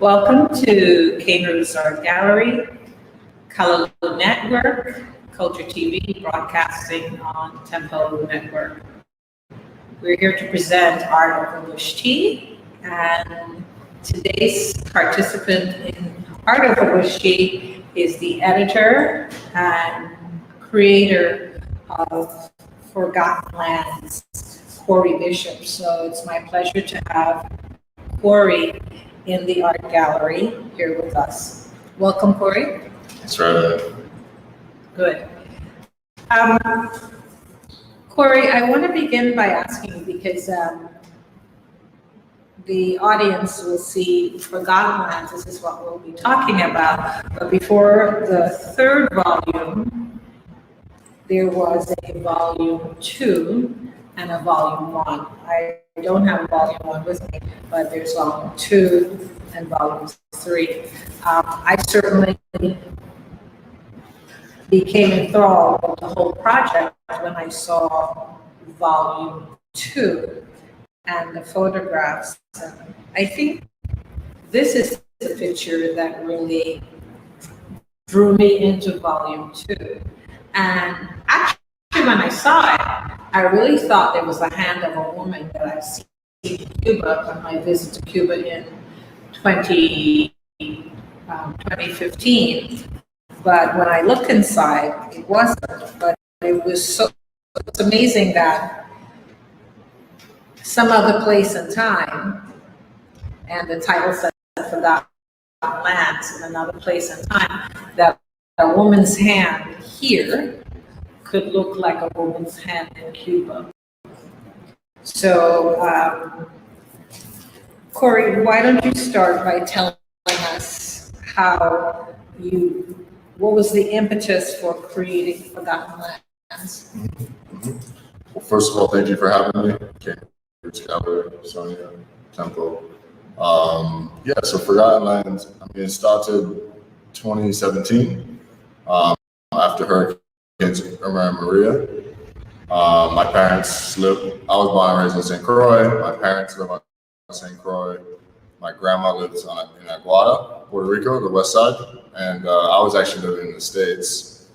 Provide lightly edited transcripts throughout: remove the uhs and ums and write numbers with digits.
Welcome to Cane Roots Art Gallery, Kalaloo Network, Culture TV, broadcasting on Tempo Network. We're here to present Art Over Bush Tea, and today's participant in Art Over Bush Tea is the editor and creator of Forgotten Lands, Corey Bishop. So it's my pleasure to have Corey in the art gallery here with us. Welcome, Corey. That's right. Good. Corey, I want to begin by asking you because the audience will see Forgotten Lands. This is what we'll be talking about. But before the third volume, there was a volume 2 and a volume 1. I don't have volume 1 with me, but there's volume 2 and volume 3. I certainly became enthralled with the whole project when I saw volume 2 and the photographs. I think this is the picture that really drew me into volume 2. And actually, when I saw it, I really thought there was the hand of a woman that I've seen in Cuba on my visit to Cuba in 2015. But when I looked inside, it wasn't. But it was it's amazing that some other place and time, and the title says Forgotten Lands, in another place and time, that a woman's hand here could look like a woman's hand in Cuba. So, Corey, why don't you start by telling us what was the impetus for creating Forgotten Lands? Well, first of all, thank you for having me. Cane Roots Gallery, Sonia, Tempo. So Forgotten Lands, it started 2017 after Hurricane Irma and Maria. My parents I was born and raised in St. Croix. My parents live on St. Croix. My grandma lives in Aguada, Puerto Rico, the west side. And I was actually living in the States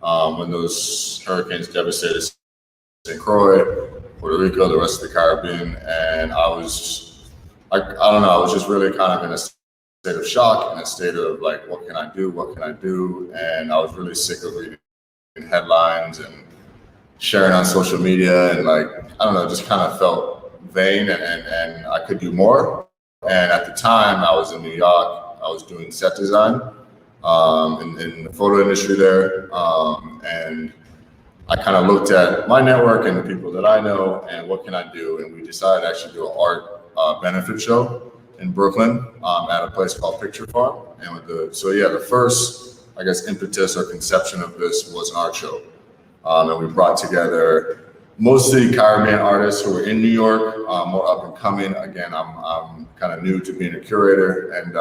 when those hurricanes devastated St. Croix, Puerto Rico, the rest of the Caribbean. And I was just really kind of in a state of shock, in a state of like, what can I do? What can I do? And I was really sick of reading headlines and sharing on social media, and just kind of felt vain and I could do more. And at the time I was in New York, I was doing set design in the photo industry there. And I kind of looked at my network and the people that I know and what can I do? And we decided to actually do an art benefit show in Brooklyn at a place called Picture Farm. And the first, impetus or conception of this was an art show. And we brought together mostly Caribbean artists who were in New York, more up and coming. Again, I'm kind of new to being a curator. And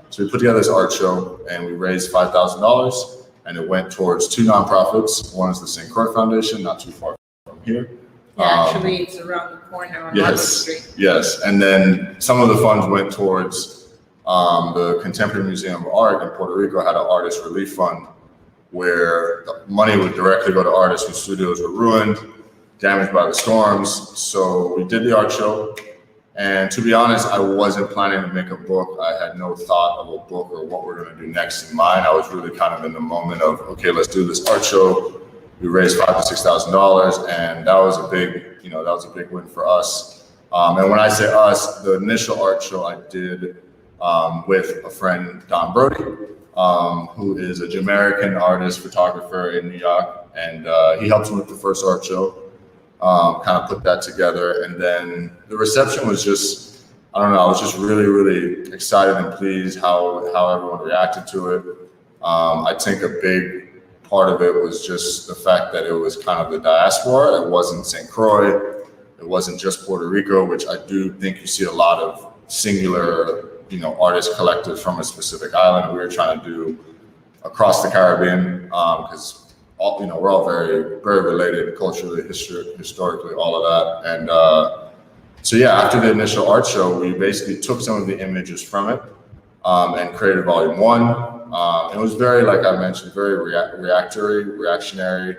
so we put together this art show and we raised $5,000 and it went towards 2 nonprofits. One is the St. Croix Foundation, not too far from here. Yeah, actually it's around the corner on Market Street. Yes, and then some of the funds went towards the Contemporary Museum of Art in Puerto Rico had an artist relief fund where the money would directly go to artists whose studios were ruined, damaged by the storms. So we did the art show. And to be honest, I wasn't planning to make a book. I had no thought of a book or what we're going to do next in mind. I was really kind of in the moment of, okay, let's do this art show. We raised $5,000 to $6,000, and that was a big win for us. And when I say us, the initial art show I did with a friend, Don Brody, who is a Jamaican artist, photographer in New York. And he helped me with the first art show, kind of put that together. And then the reception was just, I was just really, really excited and pleased how everyone reacted to it. I think a big part of it was just the fact that it was kind of the diaspora. It wasn't St. Croix. It wasn't just Puerto Rico, which I do think you see a lot of singular artist collectives from a specific island. We were trying to do across the Caribbean because we're all very, very related culturally, historically, all of that. And So yeah, after the initial art show, we basically took some of the images from it, and created volume 1. It was very, like I mentioned, very reactionary,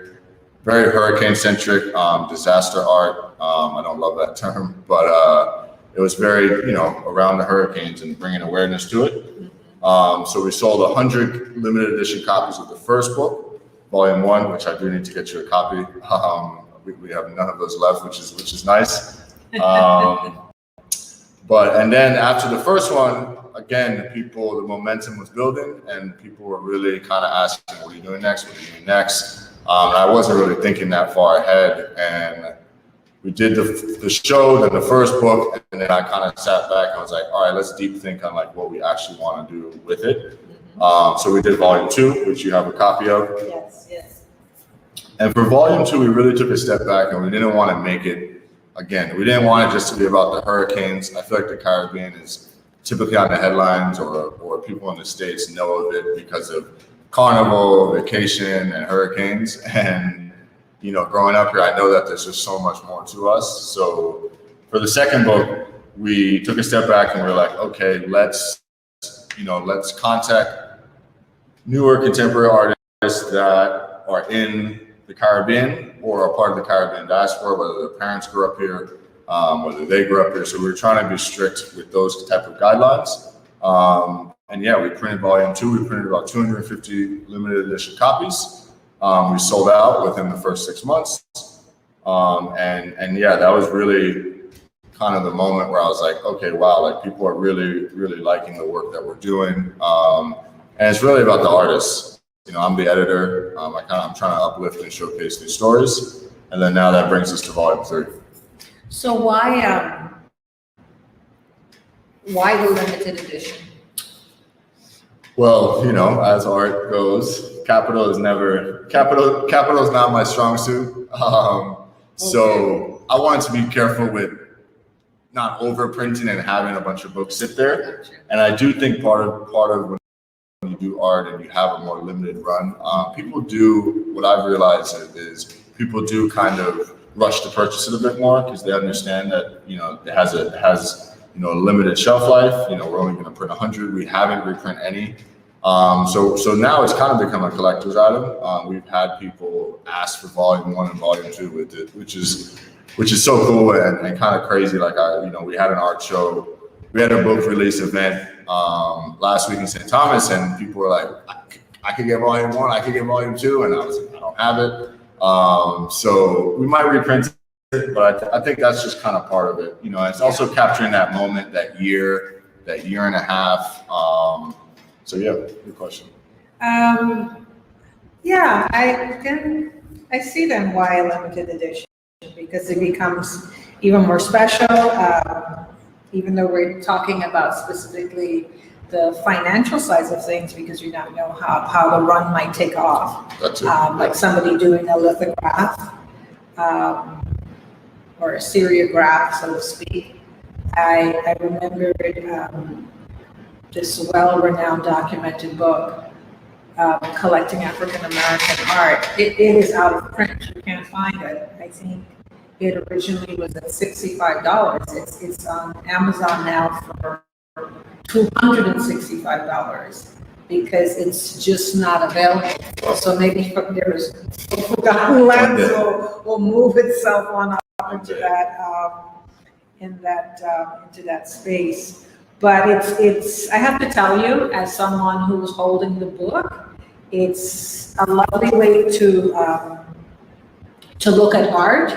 very hurricane-centric, disaster art. I don't love that term, but it was very, around the hurricanes and bringing awareness to it. So we sold 100 limited edition copies of the first book, volume 1, which I do need to get you a copy. We have none of those left, which is nice. And then after the first one, again, the momentum was building, and people were really kind of asking, "What are you doing next? What are you doing next?" I wasn't really thinking that far ahead, and we did the show, then the first book, and then I kind of sat back and was like, "All right, let's deep think on like what we actually want to do with it." So we did volume 2, which you have a copy of. Yes. And for volume 2, we really took a step back, and we didn't want to make it. Again, we didn't want it just to be about the hurricanes. I feel like the Caribbean is typically on the headlines, or people in the States know of it because of Carnival, vacation, and hurricanes. And, growing up here, I know that there's just so much more to us. So for the second book, we took a step back and we were like, okay, let's contact newer contemporary artists that are in the Caribbean or are part of the Caribbean diaspora, whether their parents grew up here, whether they grew up here. So we were trying to be strict with those type of guidelines. And yeah, we printed volume 2. We printed about 250 limited edition copies. We sold out within the first 6 months. And yeah, that was really kind of the moment where I was like, okay, wow, like people are really, really liking the work that we're doing. And it's really about the artists. I'm the editor. I'm trying to uplift and showcase these stories. And then now that brings us to volume 3. So why the limited edition? Well, as art goes, capital is not my strong suit. So I wanted to be careful with not overprinting and having a bunch of books sit there. And I do think part of when you do art and you have a more limited run, people do, what I've realized is people do kind of rush to purchase it a bit more because they understand that, it has a limited shelf life. We're only going to print 100. We haven't reprint any. So now it's kind of become a collector's item. We've had people ask for volume 1 and volume 2 with it, which is so cool and kind of crazy. Like we had an art show. We had a book release event last week in St. Thomas, and people were like, I could get volume 1, I could get volume 2, and I was like, I don't have it. So we might reprint it, but I think that's just kind of part of it. It's also capturing that moment, that year and a half. So yeah, good question. Yeah, I see then why a limited edition, because it becomes even more special. Even though we're talking about specifically the financial sides of things, because you don't know how the run might take off. That's it. Like somebody doing a lithograph or a seriograph, so to speak. I remember this well-renowned documented book, Collecting African American Art. It is out of print. You can't find it. I think it originally was at $65. It's on Amazon now for $265 because it's just not available. So maybe there's forgotten lands will move itself on up into that space. But it's I have to tell you, as someone who's holding the book, it's a lovely way to look at art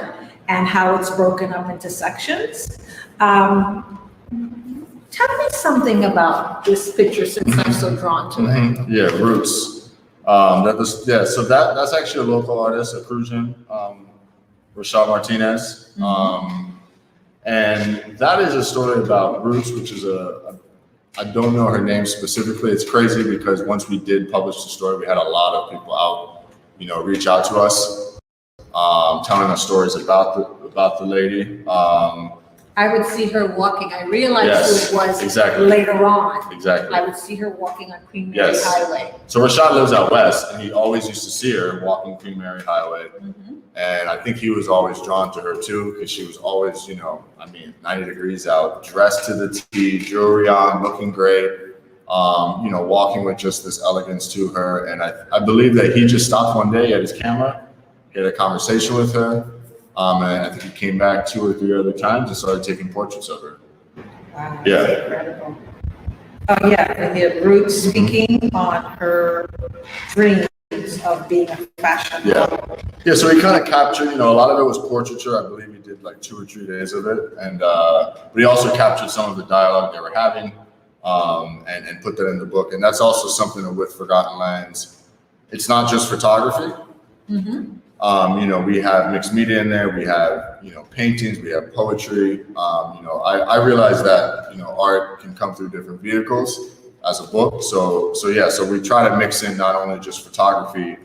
and how it's broken up into sections. Tell me something about this picture since I'm so drawn to it. Yeah, Roots. So that's actually a local artist, a Peruvian, Rashad Martinez. And that is a story about Roots, which is I don't know her name specifically. It's crazy because once we did publish the story, we had a lot of people out, reach out to us, telling us stories about the lady. I would see her walking. I realized Yes, who it was exactly. later on. Exactly. I would see her walking on Queen Mary Yes. Highway. So Rashad lives out west, and he always used to see her walking Queen Mary Highway. And I think he was always drawn to her too, because she was always, 90 degrees out, dressed to the T, jewelry on, looking great. walking with just this elegance to her. And I believe that he just stopped one day at his camera, he had a conversation with her, and I think he came back 2 or 3 other times and started taking portraits of her. Wow, Yeah. that's incredible. Oh, yeah, and the Ruth speaking on her dreams of being a fashion model. Yeah, so he kind of captured, a lot of it was portraiture. I believe he did like 2 or 3 days of it. And, but he also captured some of the dialogue they were having, and put that in the book. And that's also something that with Forgotten Lands, it's not just photography. Mm-hmm. We have mixed media in there. We have, paintings, we have poetry. I realize that, art can come through different vehicles as a book. So we try to mix in not only just photography,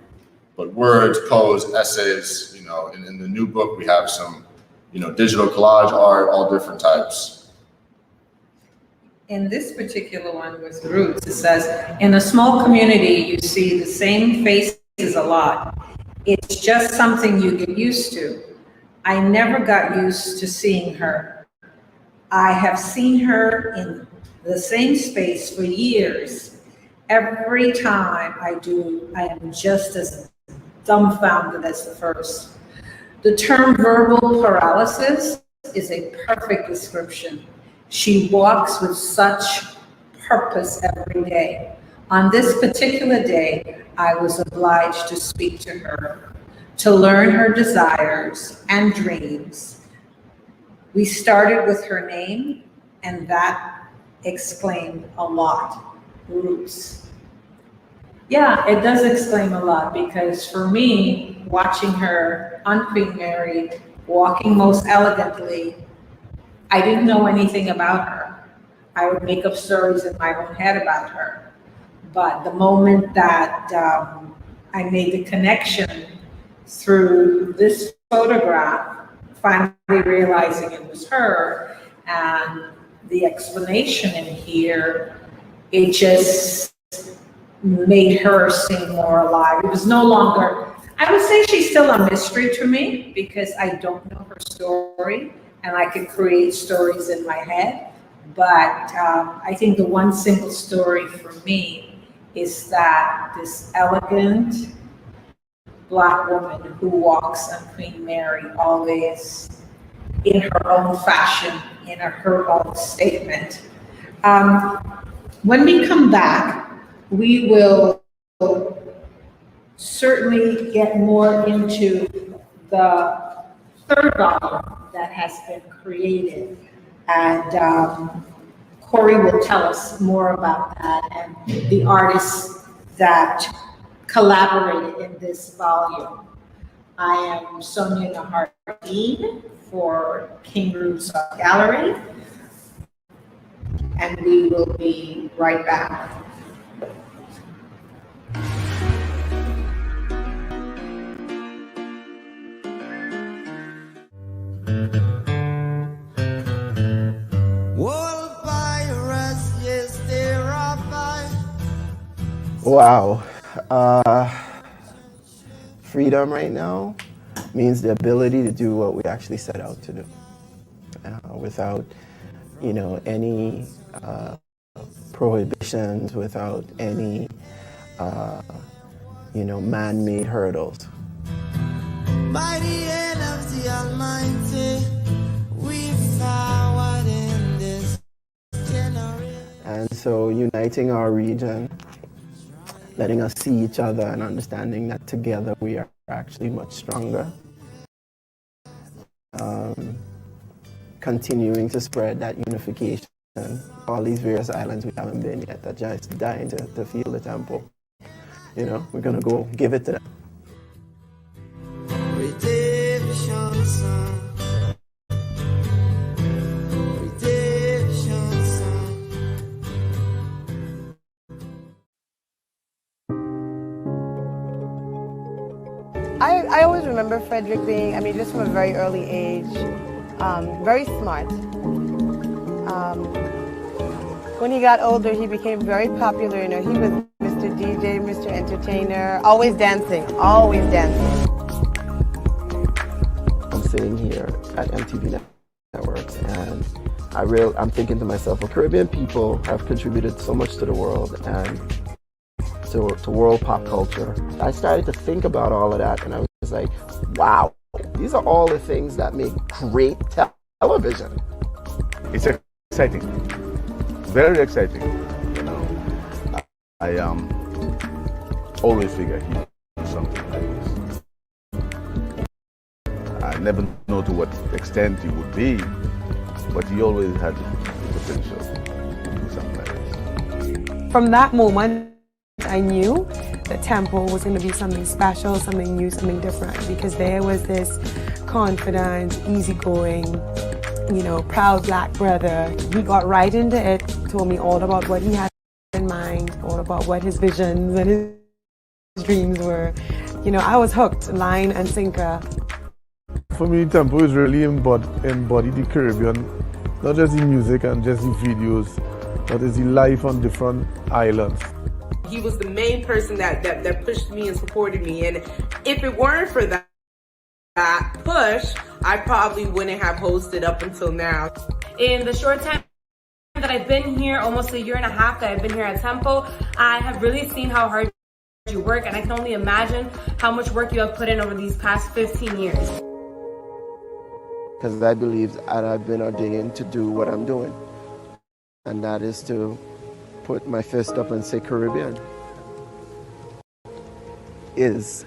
but words, prose, essays. In the new book, we have some, digital collage art, all different types. In this particular one with Roots, it says, in a small community, you see the same faces a lot. It's just something you get used to. I never got used to seeing her. I have seen her in the same space for years. Every time I do, I am just as dumbfounded as the first. The term verbal paralysis is a perfect description. She walks with such purpose every day. On this particular day, I was obliged to speak to her, to learn her desires and dreams. We started with her name, and that exclaimed a lot. Roots. Yeah, it does exclaim a lot, because for me, watching her on Queen Mary, walking most elegantly, I didn't know anything about her. I would make up stories in my own head about her. But the moment that I made the connection through this photograph, finally realizing it was her, and the explanation in here, it just made her seem more alive. It was no longer, I would say she's still a mystery to me, because I don't know her story, and I could create stories in my head. But I think the one single story for me is that this elegant Black woman who walks on Queen Mary, always in her own fashion, in her own statement. When we come back, we will certainly get more into the third volume that has been created. And Corey will tell us more about that and the artists that collaborated in this volume. I am Sonia Nahar-Dean for King Ruth's Art Gallery, and we will be right back. Wow. Freedom right now means the ability to do what we actually set out to do, without, any prohibitions, without any, man-made hurdles. By the end of the Almighty, we forward in this generation. And so uniting our region, letting us see each other and understanding that together we are actually much stronger. Continuing to spread that unification. All these various islands we haven't been yet that just dying to feel the tempo. We're gonna go give it to them. Redemption song. I always remember Frederick being, just from a very early age, very smart. When he got older, he became very popular. He was Mr. DJ, Mr. Entertainer, always dancing, always dancing. I'm sitting here at MTV Networks, and I'm thinking to myself, well, Caribbean people have contributed so much to the world and to world pop culture. I started to think about all of that, and I was like, wow, these are all the things that make great television. It's exciting, very exciting. You know, I always figure he do something like this. I never know to what extent he would be, but he always had the potential to do something like this. From that moment, I knew that Tempo was going to be something special, something new, something different, because there was this confident, easygoing, proud black brother. He got right into it, told me all about what he had in mind, all about what his visions and his dreams were. I was hooked, line and sinker. For me, Tempo is really embody the Caribbean, not just the music and just the videos, but it's the life on different islands. He was the main person that pushed me and supported me, and if it weren't for that push, I probably wouldn't have hosted up until now. In the short time that I've been here, almost a year and a half that I've been here at Tempo, I have really seen how hard you work, and I can only imagine how much work you have put in over these past 15 years. Because I believe that I've been ordained to do what I'm doing, and that is to put my fist up and say Caribbean is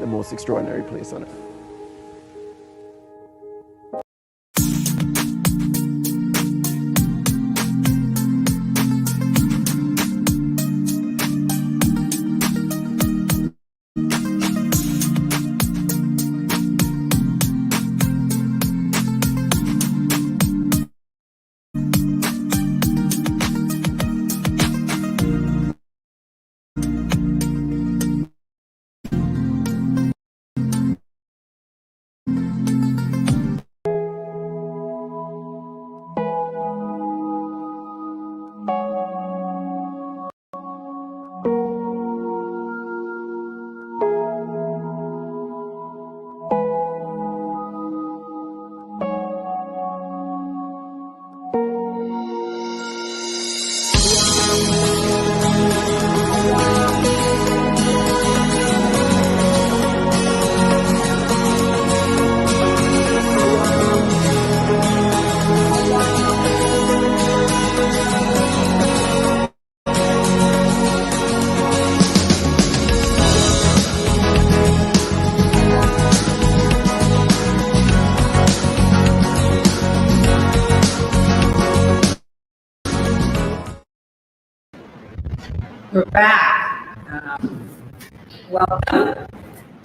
the most extraordinary place on earth. We're back. Welcome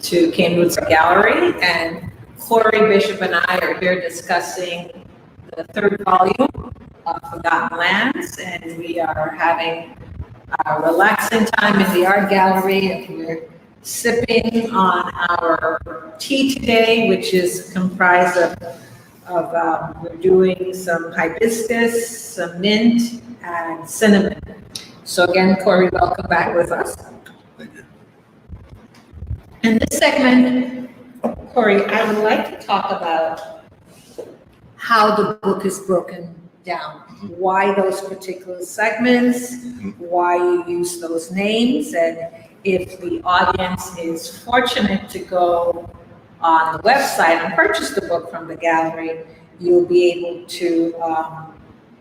to Cambridge Gallery, and Corey Bishop and I are here discussing the third volume of Forgotten Lands, and we are having a relaxing time in the art gallery, and we're sipping on our tea today, which is comprised of we're doing some hibiscus, some mint, and cinnamon. So again, Corey, welcome back with us. Thank you. In this segment, Corey, I would like to talk about how the book is broken down, why those particular segments, why you use those names, and if the audience is fortunate to go on the website and purchase the book from the gallery, you'll be able to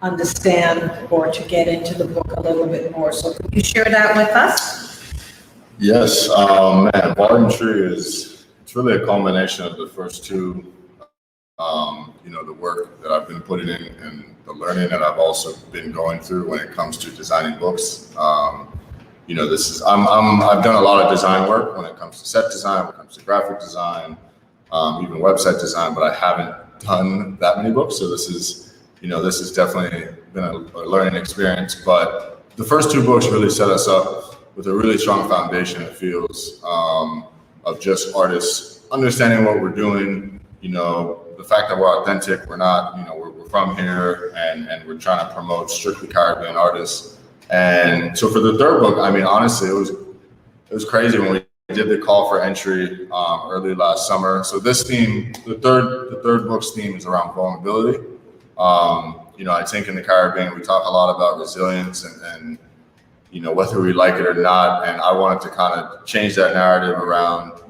understand or to get into the book a little bit more. So could you share that with us? Yes, man, Barton Tree it's really a culmination of the first two, the work that I've been putting in and the learning that I've also been going through when it comes to designing books. I've done a lot of design work when it comes to set design, when it comes to graphic design, even website design, but I haven't done that many books. So this has definitely been a learning experience, but the first two books really set us up with a really strong foundation, it feels, of just artists understanding what we're doing, the fact that we're authentic, we're not, we're from here and we're trying to promote strictly Caribbean artists. And so for the third book, I mean, honestly, it was crazy when we did the call for entry early last summer. So this theme, the third book's theme is around vulnerability. I think in the Caribbean, we talk a lot about resilience and whether we like it or not. And I wanted to kind of change that narrative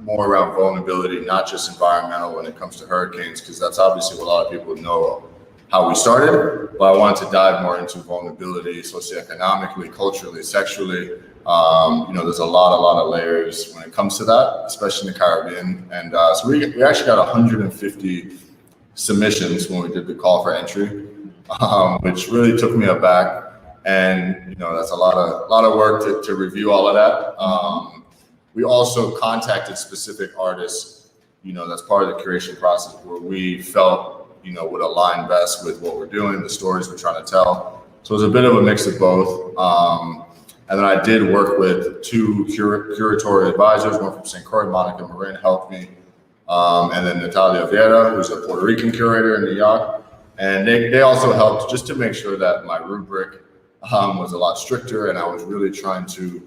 more around vulnerability, not just environmental when it comes to hurricanes, because that's obviously what a lot of people know how we started. But I wanted to dive more into vulnerability, socioeconomically, culturally, sexually. There's a lot of layers when it comes to that, especially in the Caribbean. And so we actually got 150 submissions when we did the call for entry, which really took me aback. And that's a lot of work to review all of that. We also contacted specific artists, that's part of the curation process where we felt would align best with what we're doing, the stories we're trying to tell. So it was a bit of a mix of both. And then I did work with two curatorial advisors, one from St. Croix, Monica Marin helped me, and then Natalia Vieira, who's a Puerto Rican curator in New York. And they also helped just to make sure that my rubric was a lot stricter, and I was really trying to,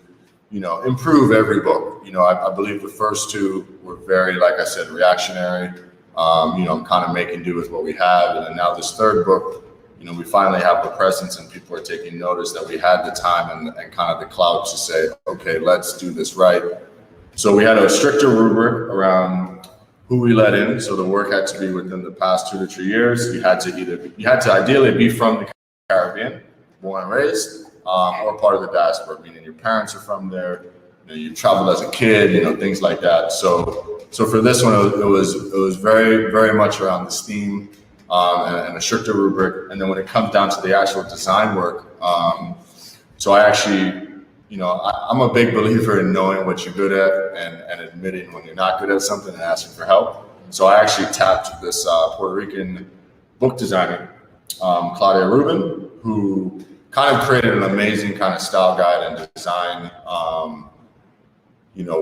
improve every book. I believe the first two were very, like I said, reactionary. I'm kind of making do with what we have, and then now this third book, we finally have the presence, and people are taking notice that we had the time and kind of the clout to say, okay, let's do this right. So we had a stricter rubric around who we let in. So the work had to be within the past 2 to 3 years. You had to ideally be from the Caribbean, born and raised, or part of the diaspora, meaning your parents are from there, you traveled as a kid, things like that. So for this one, it was very, very much around this theme and a stricter rubric. And then when it comes down to the actual design work, so I actually, I'm a big believer in knowing what you're good at and admitting when you're not good at something and asking for help. So I actually tapped this Puerto Rican book designer, Claudia Rubin, who kind of created an amazing kind of style guide and design,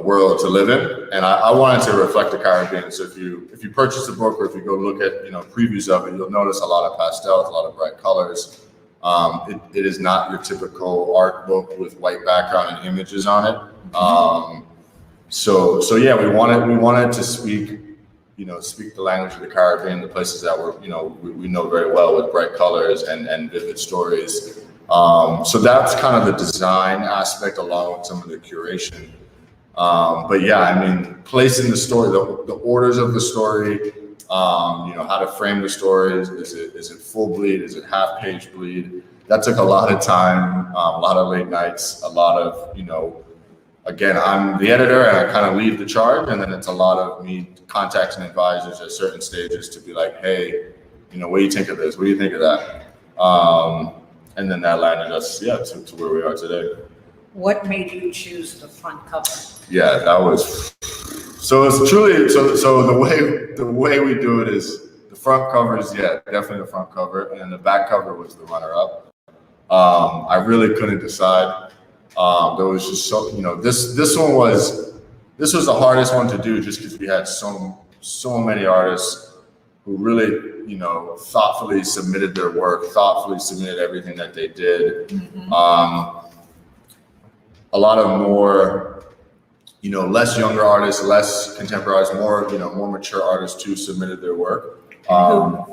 world to live in. And I wanted to reflect the Caribbean. So if you purchase the book or if you go look at, previews of it, you'll notice a lot of pastels, a lot of bright colors. It is not your typical art book with white background and images on it. So yeah, we wanted to speak the language of the Caribbean, the places that we know very well with bright colors and vivid stories. So that's kind of the design aspect along with some of the curation. But yeah, placing the story, the orders of the story, how to frame the story. Is it full bleed? Is it half page bleed? That took a lot of time, a lot of late nights, a lot of, again, I'm the editor and I kind of lead the charge. And then it's a lot of me contacting advisors at certain stages to be like, hey, what do you think of this? What do you think of that? And then that landed us, to where we are today. What made you choose the front cover? Yeah, that was, so it's truly, so the way we do it is the front cover is, definitely the front cover. And then the back cover was the runner up. I really couldn't decide. There was just so, this was the hardest one to do just because we had so many artists who really, thoughtfully submitted their work, thoughtfully submitted everything that they did. Mm-hmm. A lot of more, less younger artists, less contemporary artists, more mature artists too submitted their work.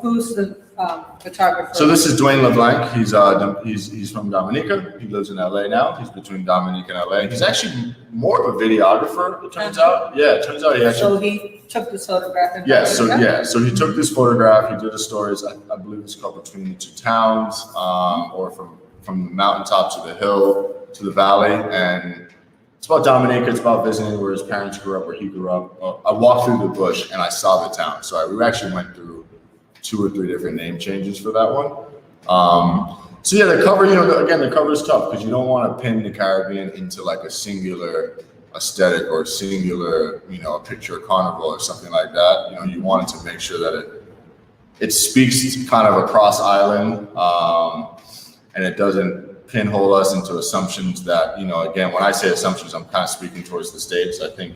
Who's the photographer? So this is Dwayne LeBlanc. He's from Dominica. He lives in LA now. He's between Dominica and LA. He's actually more of a videographer, it turns out. Yeah, it turns out he actually. So he took this photograph. So he took this photograph. He did the stories. I believe it's called Between the Two Towns, or from the mountaintop to the hill to the valley, and it's about Dominica. It's about visiting where his parents grew up, where he grew up. I walked through the bush and I saw the town. So we actually went through 2 or 3 different name changes for that one. So yeah, the cover, again, the cover is tough because you don't want to pin the Caribbean into like a singular aesthetic or singular, a picture of Carnival or something like that. You wanted to make sure that it speaks kind of across island, and it doesn't pinhole us into assumptions that, again, when I say assumptions, I'm kind of speaking towards the States. I think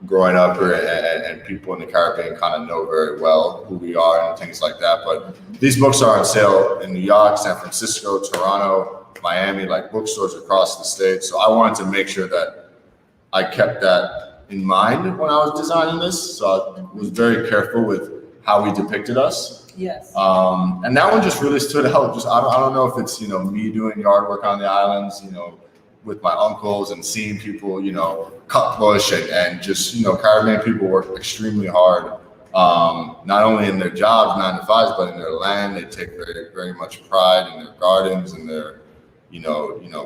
growing up here and people in the Caribbean kind of know very well who we are and things like that. But these books are on sale in New York, San Francisco, Toronto, Miami, like bookstores across the States. So I wanted to make sure that I kept that in mind when I was designing this. So I was very careful with how we depicted us. Yes. And that one just really stood out. Just I don't know if it's me doing yard work on the islands, with my uncles and seeing people cut bush and just Caribbean people work extremely hard, not only in their jobs 9 to 5s, but in their land. They take very very much pride in their gardens and their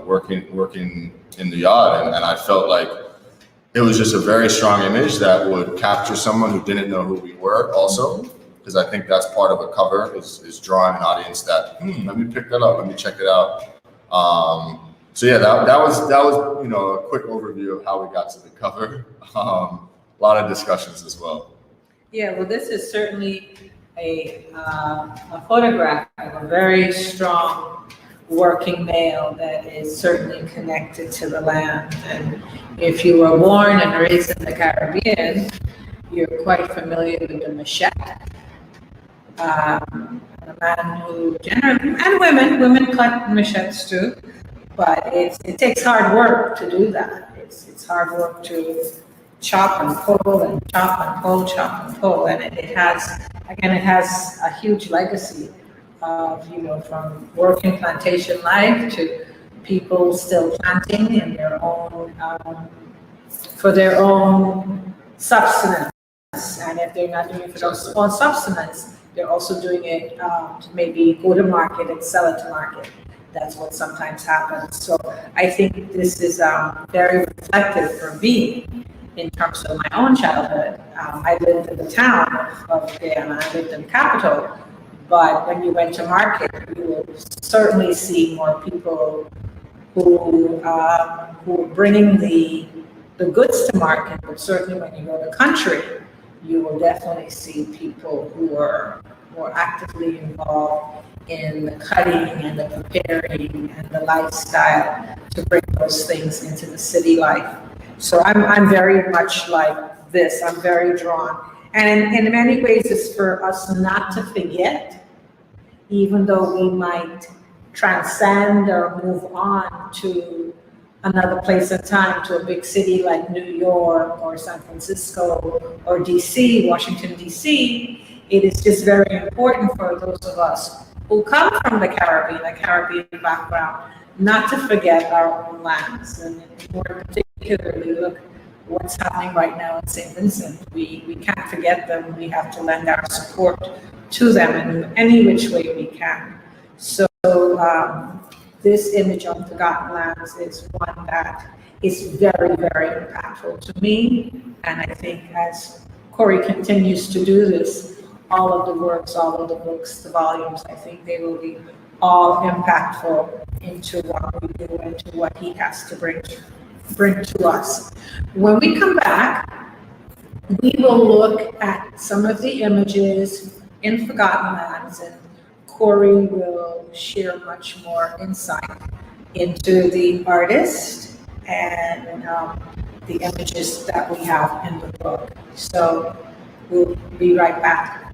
working in the yard, and I felt like it was just a very strong image that would capture someone who didn't know who we were also. Because I think that's part of a cover is drawing an audience that let me pick that up, let me check it out. So yeah, that was a quick overview of how we got to the cover. A lot of discussions as well. Yeah, well, this is certainly a photograph of a very strong working male that is certainly connected to the land. And if you were born and raised in the Caribbean, you're quite familiar with the machete. A man who generally, and women cut machetes too, but it takes hard work to do that. It's hard work to chop and pull and chop and pull, chop and pull, and it has a huge legacy of from working plantation life to people still planting in their own for their own subsistence, and if they're not doing it for their own subsistence, they're also doing it to maybe go to market and sell it to market. That's what sometimes happens. So I think this is very reflective for me in terms of my own childhood. I lived in the town of Guyana, I lived in the capital, but when you went to market, you would certainly see more people who were bringing the goods to market, but certainly when you go to the country, you will definitely see people who are more actively involved in the cutting and the preparing and the lifestyle to bring those things into the city life. So I'm very much like this. I'm very drawn. And in many ways, it's for us not to forget, even though we might transcend or move on to another place in time, to a big city like New York or San Francisco or DC, Washington, DC, it is just very important for those of us who come from the Caribbean background, not to forget our own lands. And more particularly, look what's happening right now in St. Vincent. We can't forget them. We have to lend our support to them in any which way we can. So this image of Forgotten Lands is one that is very, very impactful to me. And I think as Corey continues to do this, all of the works, all of the books, the volumes, I think they will be all impactful into what we do and to what he has to bring to us. When we come back, we will look at some of the images in Forgotten Lands, and Corey will share much more insight into the artist and the images that we have in the book. So we'll be right back.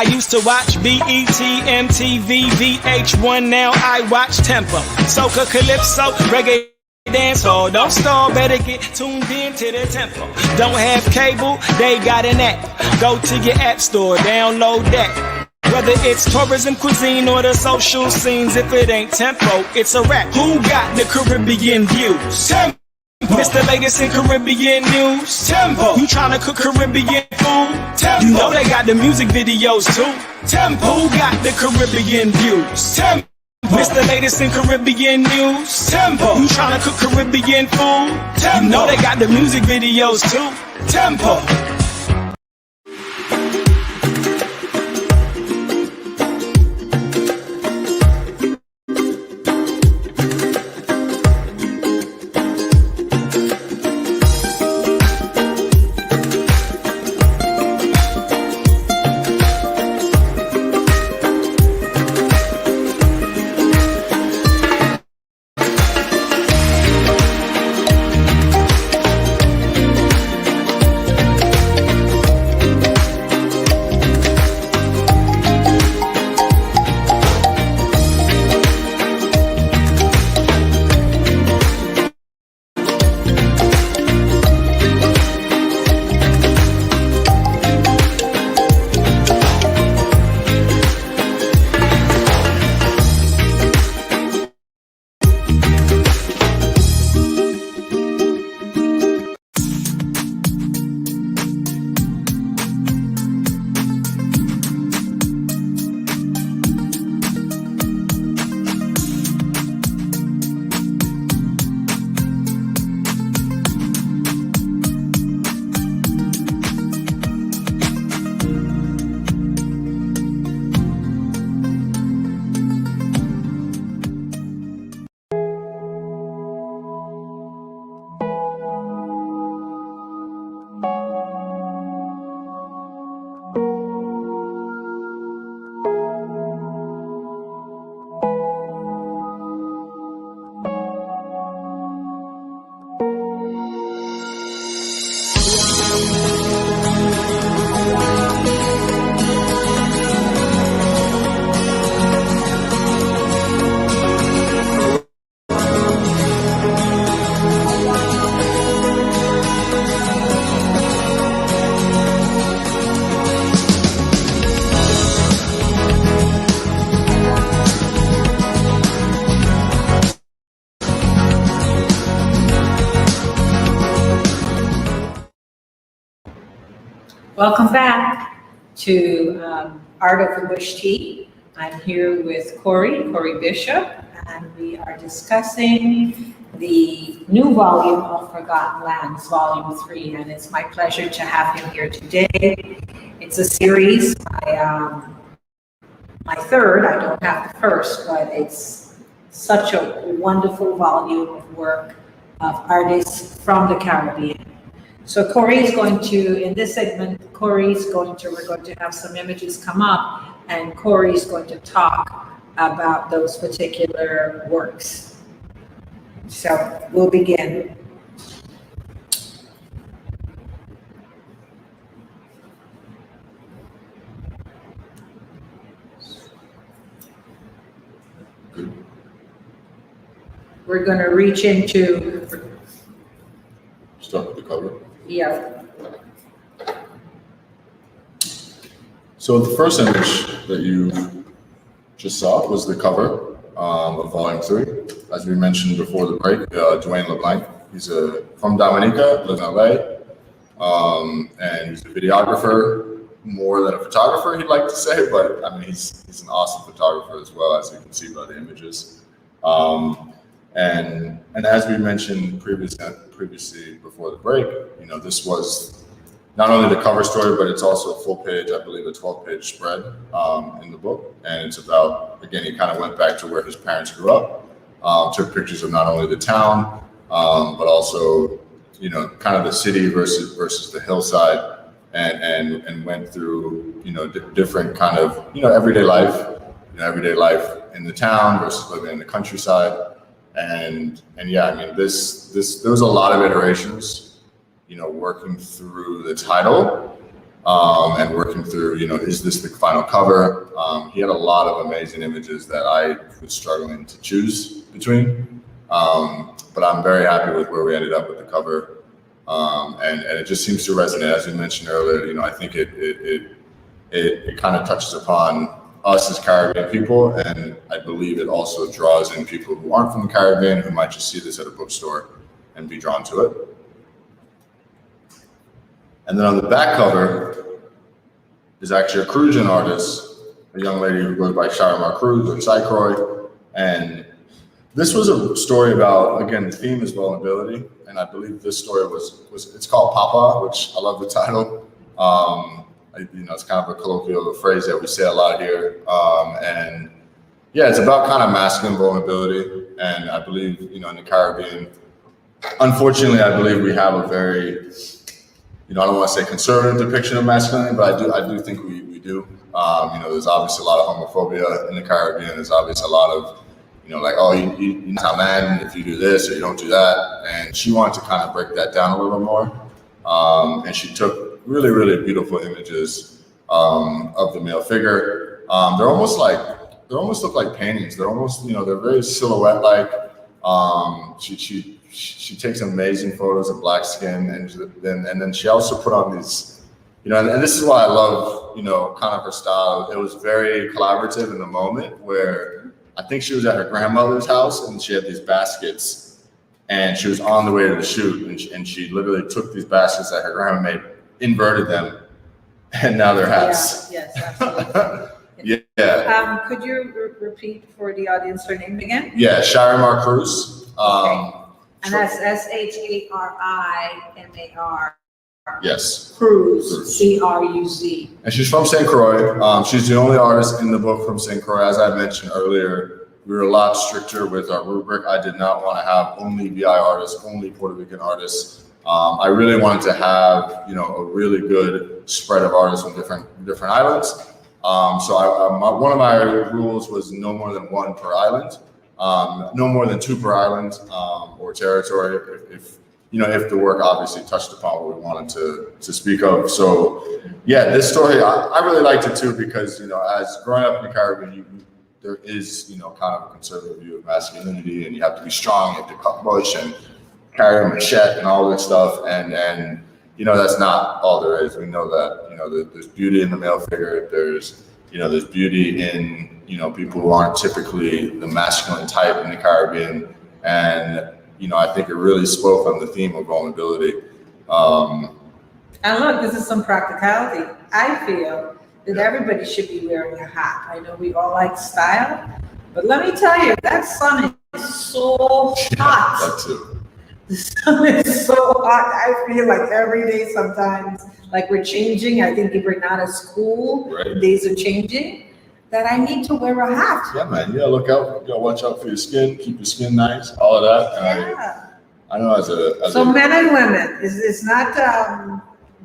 I used to watch BET, MTV, VH1, now I watch Tempo, Soca, Calypso, Reggae, Dancehall. Don't stall, better get tuned in to the Tempo. Don't have cable, they got an app. Go to your app store, download that. Whether it's tourism, cuisine, or the social scenes, if it ain't Tempo, it's a rap. Who got the Caribbean views? Tempo. It's the latest in Caribbean news. Tempo. You tryna cook Caribbean food? Tempo. You know they got the music videos too. Tempo. Who got the Caribbean views? Tempo. It's the latest in Caribbean news. Tempo. You tryna cook Caribbean food? Tempo. You know they got the music videos too. Tempo. Welcome back to Art of the Bush Tea. I'm here with Corey Bishop, and we are discussing the new volume of Forgotten Lands, Volume 3, and it's my pleasure to have him here today. It's a series, my third, I don't have the first, but it's such a wonderful volume of work of artists from the Caribbean. So Corey is going to, in this segment, we're going to have some images come up, and Corey is going to talk about those particular works. So we'll begin. We're going to reach into... Start with the cover. Yeah. So the first image that you just saw was the cover of Volume 3. As we mentioned before the break, Dwayne LeBlanc, he's from Dominica, lives in LA, and he's a videographer, more than a photographer, he'd like to say, but I mean, he's an awesome photographer as well, as you can see by the images. And as we mentioned previously before the break, you know, this was not only the cover story, but it's also a full page, I believe a 12-page spread in the book. And it's about, again, he kind of went back to where his parents grew up, took pictures of not only the town, but also, you know, kind of the city versus the hillside, and went through, you know, different kind of, you know, everyday life in the town versus living in the countryside. And yeah, I mean, there was a lot of iterations, you know, working through the title, and working through, is this the final cover? He had a lot of amazing images that I was struggling to choose between. But I'm very happy with where we ended up with the cover. And it just seems to resonate. As we mentioned earlier, I think it kind of touches upon us as Caribbean people, and I believe it also draws in people who aren't from the Caribbean who might just see this at a bookstore and be drawn to it. And then on the back cover is actually a Crujan artist, a young lady who goes by Sharimar Cruz or Psycroy. And this was a story about, again, the theme is vulnerability. And I believe this story it's called Papa, which I love the title. It's kind of a colloquial phrase that we say a lot here. And yeah, it's about kind of masculine vulnerability. And I believe, in the Caribbean, unfortunately, I believe we have a very, I don't want to say conservative depiction of masculinity, but I do think we do. There's obviously a lot of homophobia in the Caribbean. There's obviously a lot of, like, oh, you're not a man if you do this or you don't do that. And she wanted to kind of break that down a little more. And she took really, really beautiful images of the male figure. They almost look like paintings. They're almost, they're very silhouette-like. She takes amazing photos of black skin, and then she also put on these, and this is why I love, kind of her style. It was very collaborative in the moment where I think she was at her grandmother's house and she had these baskets and she was on the way to the shoot, and she literally took these baskets that her grandma made, inverted them, and now they're hats. Yes, absolutely. Yeah. Could you repeat for the audience her name again? Yeah, Sharimar Cruz. Okay. And that's SHARIMAR. Yes. Cruz, CRUZ. And she's from St. Croix. She's the only artist in the book from St. Croix. As I mentioned earlier, we were a lot stricter with our rubric. I did not want to have only VI artists, only Puerto Rican artists. I really wanted to have, a really good spread of artists from different islands. So one of my rules was no more than one per island, no more than two per island or territory. If the work obviously touched upon what we wanted to speak of. So yeah, this story, I really liked it too, because, as growing up in the Caribbean, there is, kind of a conservative view of masculinity, and you have to be strong, you have to cut bush and carry a machete and all this stuff. And that's not all there is. We know that, there's beauty in the male figure. There's beauty in, people who aren't typically the masculine type in the Caribbean. And, I think it really spoke on the theme of vulnerability. And look, this is some practicality. I feel that everybody should be wearing a hat. I know we all like style, but let me tell you, that sun is so hot. That too. The sun is so hot. I feel like every day sometimes, like we're changing. I think if we're not at school, right, days are changing, that I need to wear a hat. Yeah, man. You gotta look out. You gotta watch out for your skin. Keep your skin nice. All of that. And I know as men and women, it's not.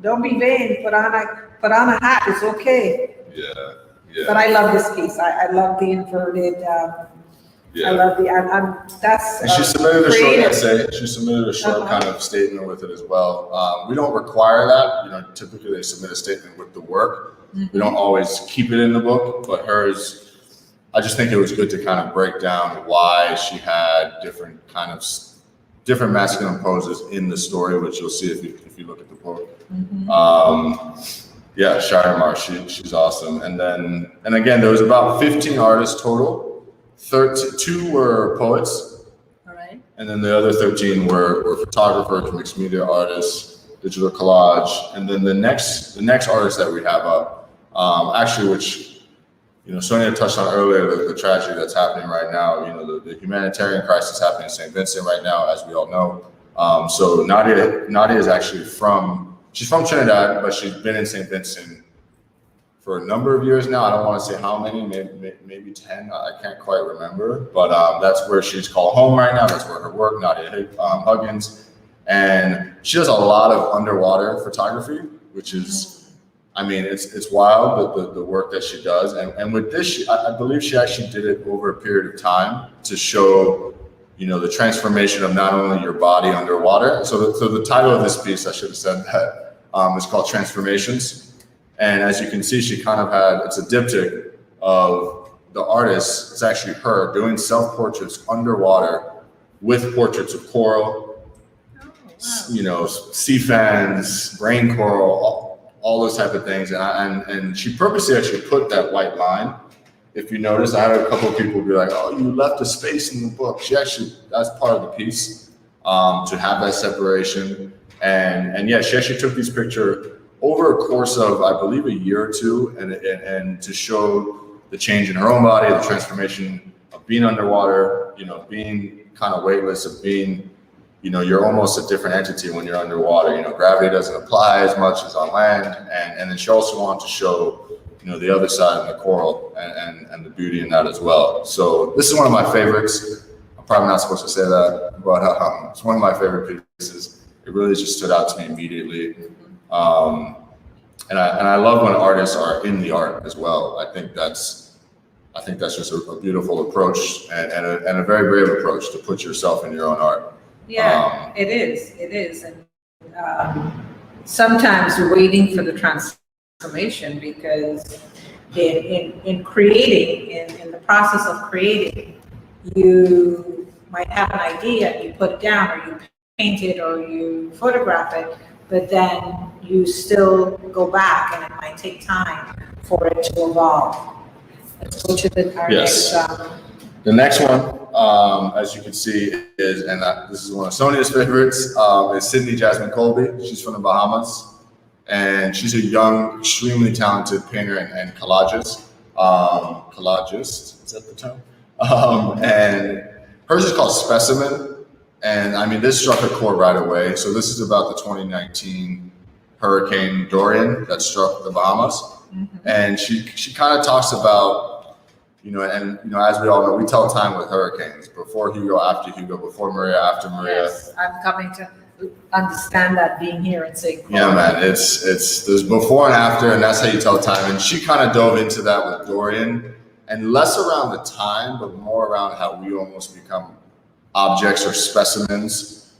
Don't be vain. Put on a hat. It's okay. Yeah. But I love this piece. I love the inverted. I love the. That's. And she submitted a short essay. She submitted a short kind of statement with it as well. We don't require that. Typically they submit a statement with the work. Mm-hmm. We don't always keep it in the book, but hers, I just think it was good to kind of break down why she had different masculine poses in the story, which you'll see if you look at the book. Mm-hmm. Yeah, Sharimar, she's awesome. And again, there was about 15 artists total. 2 were poets. All right. And then the other 13 were photographers, mixed media artists, digital collage. And then the next artist that we have up, actually, which, Sonia touched on earlier, the tragedy that's happening right now, the humanitarian crisis happening in St. Vincent right now, as we all know. So Nadia is actually she's from Trinidad, but she's been in St. Vincent for a number of years now. I don't want to say how many, maybe 10. I can't quite remember, but that's where she's called home right now. That's where her work, Nadia Huggins, and she does a lot of underwater photography, which is, it's wild, the work that she does. And with this, I believe she actually did it over a period of time to show, the transformation of not only your body underwater. So the title of this piece, I should have said that, is called Transformations. And as you can see, she kind of had, it's a diptych of the artist. It's actually her doing self-portraits underwater with portraits of coral, you know, sea fans, brain coral, all those type of things. And she purposely actually put that white line. If you notice, I had a couple of people be like, oh, you left a space in the book. She actually, that's part of the piece, to have that separation. And yeah, she actually took these pictures over a course of, I believe, a year or two, and to show the change in her own body, the transformation of being underwater, you know, being kind of weightless, of being, you know, you're almost a different entity when you're underwater. You know, gravity doesn't apply as much as on land. And then she also wanted to show, you know, the other side of the coral and the beauty in that as well. So this is one of my favorites. I'm probably not supposed to say that, but it's one of my favorite pieces. It really just stood out to me immediately. And I love when artists are in the art as well. I think that's just a beautiful approach and a very brave approach to put yourself in your own art. Yeah, it is. And sometimes we're waiting for the transformation, because in creating, in the process of creating, you might have an idea and you put it down, or you paint it, or you photograph it, but then you still go back, and it might take time for it to evolve. Let's go to our Yes. next. The next one, as you can see, is, and this is one of Sonia's favorites, is Sydney Jasmine Colby. She's from the Bahamas, and she's a young, extremely talented painter and collagist. Is that the term? And hers is called Specimen. And I mean, this struck a chord right away. So this is about the 2019 Hurricane Dorian that struck the Bahamas. Mm-hmm. And she kind of talks about, you know, and you know, as we all know, we tell time with hurricanes: before Hugo, after Hugo, before Maria, after Maria. Yes, I'm coming to understand that, being here in St. Croix. Yeah, man, it's there's before and after, and that's how you tell time. And she kind of dove into that with Dorian, and less around the time, but more around how we almost become objects or specimens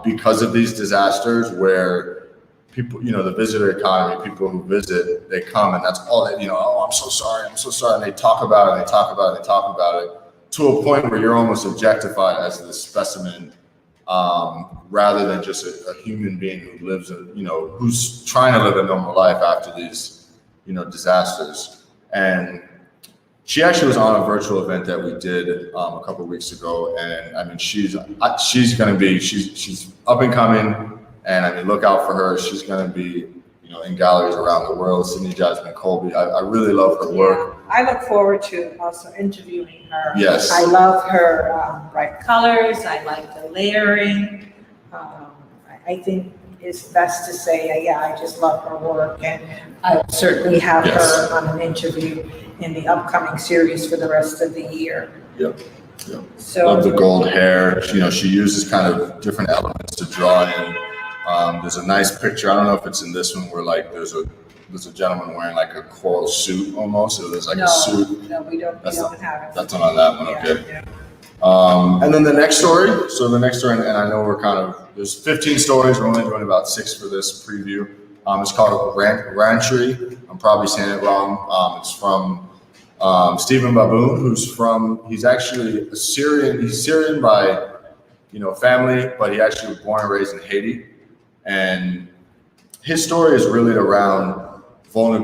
because of these disasters, where people, you know, the visitor economy, people who visit, they come and that's all they, you know, oh, I'm so sorry. And they talk about it, and they talk about it, and they talk about it, to a point where you're almost objectified as the specimen, rather than just a human being who lives, you know, who's trying to live a normal life after these, you know, disasters. And she actually was on a virtual event that we did a couple of weeks ago, and I mean, she's going to be, she's up and coming, and I mean, look out for her. She's going to be, you know, in galleries around the world. Sydney Jasmine Colby. I really love her work. I look forward to also interviewing her. Yes. I love her bright colors. I like the layering. I think it's best to say, yeah, I just love her work, and I'll certainly have her on an interview in the upcoming series for the rest of the year. Yep. So love the gold hair. You know, she uses kind of different elements to draw in. There's a nice picture. I don't know if it's in this one, where like there's a gentleman wearing like a coral suit almost. So there's like a suit. No, we don't have it. That's not on that one. Okay. Yeah. And then the next story. So the next story, and I know we're kind of, there's 15 stories. We're only doing about 6 for this preview. It's called Rantry. I'm probably saying it wrong. It's from Stephen Baboon, he's actually a Syrian. He's Syrian by, you know, family, but he actually was born and raised in Haiti. And his story is really around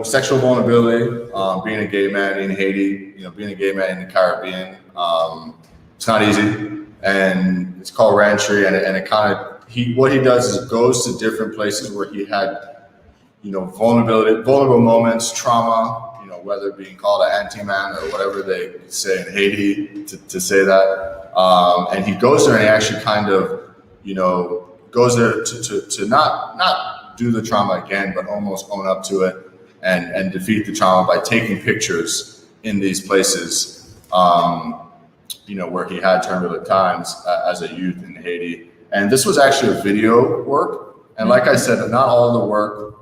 sexual vulnerability, being a gay man in Haiti, you know, being a gay man in the Caribbean. It's not easy, and it's called Rantry, and it kind of, what he does is goes to different places where he had, you know, vulnerable moments, trauma, you know, whether being called an anti-man or whatever they say in Haiti to say that. And he goes there and he actually kind of, you know, goes there to not do the trauma again, but almost own up to it and defeat the trauma by taking pictures in these places, you know, where he had turbulent times as a youth in Haiti. And this was actually a video work. And like I said, not all the work,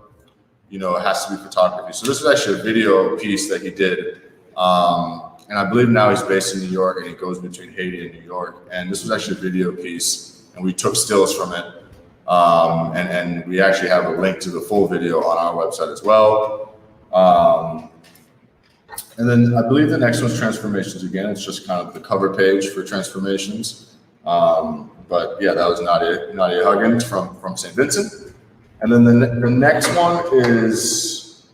you know, has to be photography. So this was actually a video piece that he did. And I believe now he's based in New York, and he goes between Haiti and New York. And this was actually a video piece, and we took stills from it. And we actually have a link to the full video on our website as well. And then I believe the next one's Transformations again. It's just kind of the cover page for Transformations. But yeah, that was Nadia Huggins from St. Vincent. And then the next one is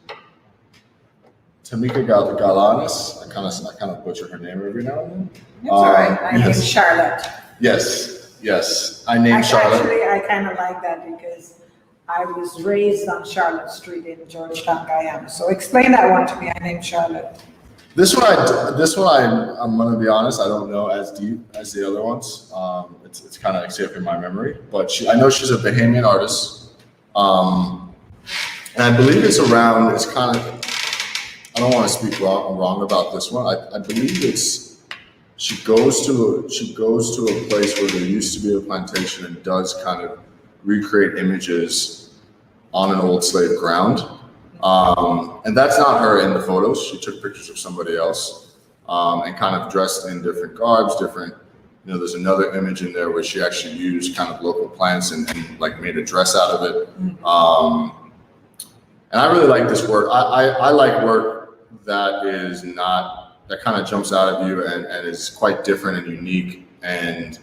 Tamika Galanis. I kind of butcher her name every now and then. That's all right. I named Yes. Charlotte. Yes. I named Charlotte. Actually, I kind of like that because I was raised on Charlotte Street in Georgetown, Guyana. So explain that one to me. I named Charlotte. This one, I'm gonna be honest, I don't know as deep as the other ones. It's kind of escaping my memory, but I know she's a Bahamian artist, and I believe it's kind of. I don't want to speak wrong about this one. I believe she goes to a place where there used to be a plantation and does kind of recreate images on an old slave ground. And that's not her in the photos. She took pictures of somebody else, and kind of dressed in different garbs, there's another image in there where she actually used kind of local plants and like made a dress out of it. And I really like this work. I like work that kind of jumps out at you and is quite different and unique and,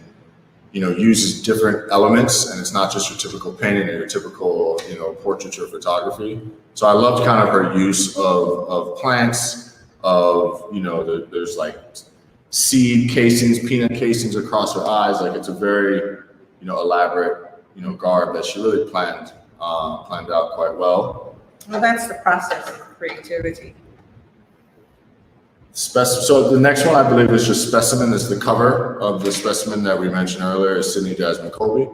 uses different elements, and it's not just your typical painting or your typical, portraiture photography. So I loved kind of her use of plants, there's like seed casings, peanut casings across her eyes. Like it's a very, elaborate, garb that she really planned out quite well. Well, that's the process of creativity. So the next one I believe is just Specimen. Is the cover of the Specimen that we mentioned earlier is Sydney Jasmine Colby.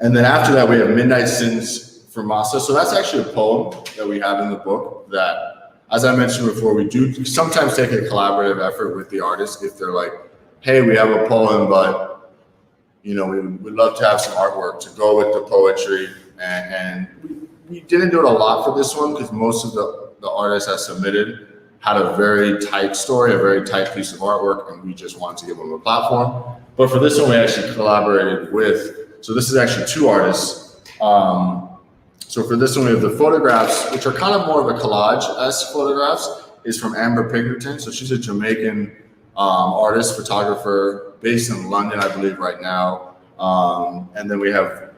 And then after that we have Midnight Sins for Massa. So that's actually a poem that we have in the book that, as I mentioned before, we do sometimes take a collaborative effort with the artist if they're like, hey, we have a poem, but we'd love to have some artwork to go with the poetry. And we didn't do it a lot for this one because most of the artists that submitted had a very tight story, a very tight piece of artwork, and we just wanted to give them a platform. But for this one, we actually collaborated so this is actually two artists. So for this one, we have the photographs, which are kind of more of a collage-esque photographs, is from Amber Pinkerton. So she's a Jamaican artist, photographer, based in London, I believe, right now. And then we have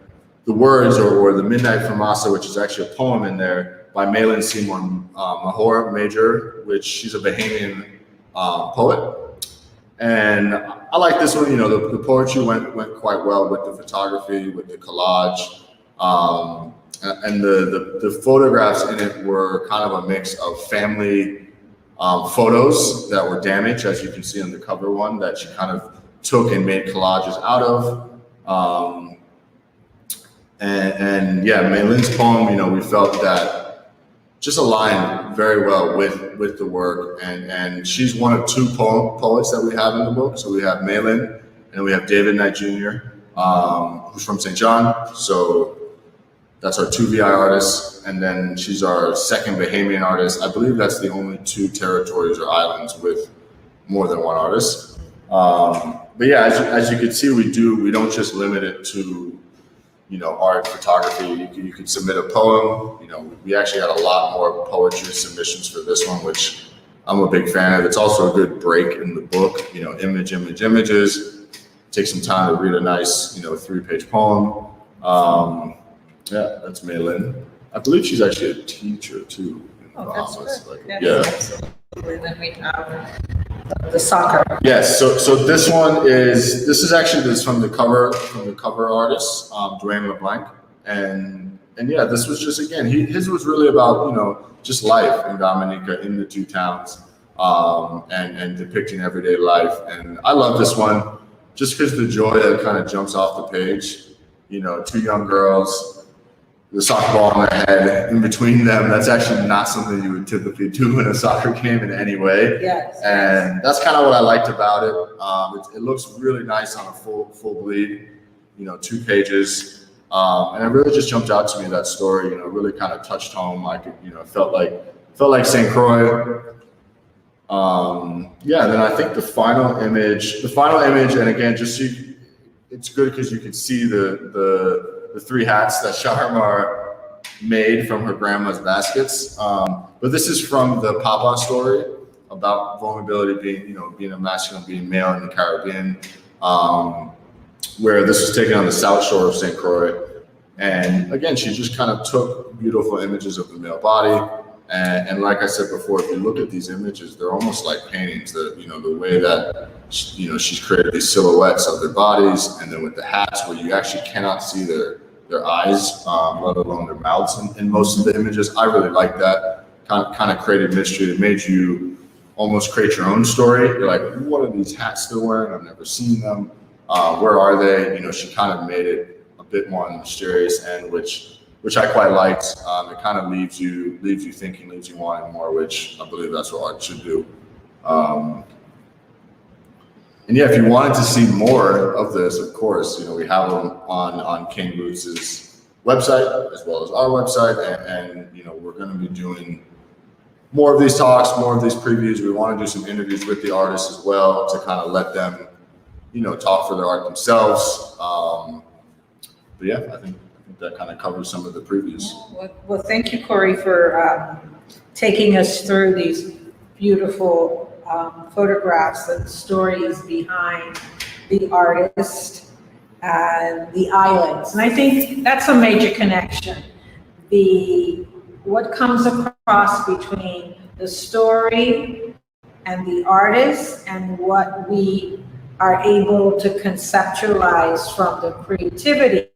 the words, or the Midnight for Massa, which is actually a poem in there, by Malin Seymour Mahor Major, which she's a Bahamian poet. And I like this one, the poetry went quite well with the photography, with the collage. And the photographs in it were kind of a mix of family photos that were damaged, as you can see on the cover one, that she kind of took and made collages out of. And yeah, Malin's poem, we felt that just aligned very well with the work, and she's one of two poets that we have in the book. So we have Malin, and we have David Knight Jr., who's from St. John. So that's our two VI artists, and then she's our second Bahamian artist. I believe that's the only two territories or islands with more than one artist. But yeah, as you can see, we don't just limit it to art, photography. You could submit a poem. We actually had a lot more poetry submissions for this one, which I'm a big fan of. It's also a good break in the book. Images. Take some time to read a nice, 3-page poem. Yeah, that's Malin. I believe she's actually a teacher too. Oh, that's good. Yeah. Absolutely. Then we have the soccer. Yes. So this is actually from the cover artist, Dwayne LeBlanc, and yeah, this was just his was really about just life in Dominica, in the two towns, and depicting everyday life. And I love this one just because the joy that kind of jumps off the page. Two young girls, the soccer ball on their head, in between them. That's actually not something you would typically do in a soccer game in any way. Yes. And that's kind of what I liked about it. It looks really nice on a full bleed, 2 pages. And it really just jumped out to me, that story, really kind of touched home. I could, felt like St. Croix. Yeah, and then I think the final image, and again, it's good because you can see the 3 hats that Sharm made from her grandma's baskets. But this is from the Papa story about vulnerability being a masculine, being male in the Caribbean, where this was taken on the South Shore of St. Croix. And again, she just kind of took beautiful images of the male body. And like I said before, if you look at these images, they're almost like paintings. The way that she's created these silhouettes of their bodies, and then with the hats, where you actually cannot see their eyes, let alone their mouths in most of the images. I really like that. Kind of created mystery. It made you almost create your own story. You're like, what are these hats still wearing? I've never seen them. Where are they? She kind of made it a bit more on the mysterious end, which I quite liked. It kind of leaves you thinking, leaves you wanting more, which I believe that's what art should do. And yeah, if you wanted to see more of this, of course, we have them on King Roots' website as well as our website, and we're going to be doing more of these talks, more of these previews. We want to do some interviews with the artists as well to kind of let them, talk for their art themselves. But yeah, I think that kind of covers some of the previews. Well, thank you, Corey, for taking us through these beautiful photographs and stories behind the artist and the islands. And I think that's a major connection. What comes across between the story and the artist, and what we are able to conceptualize from the creativity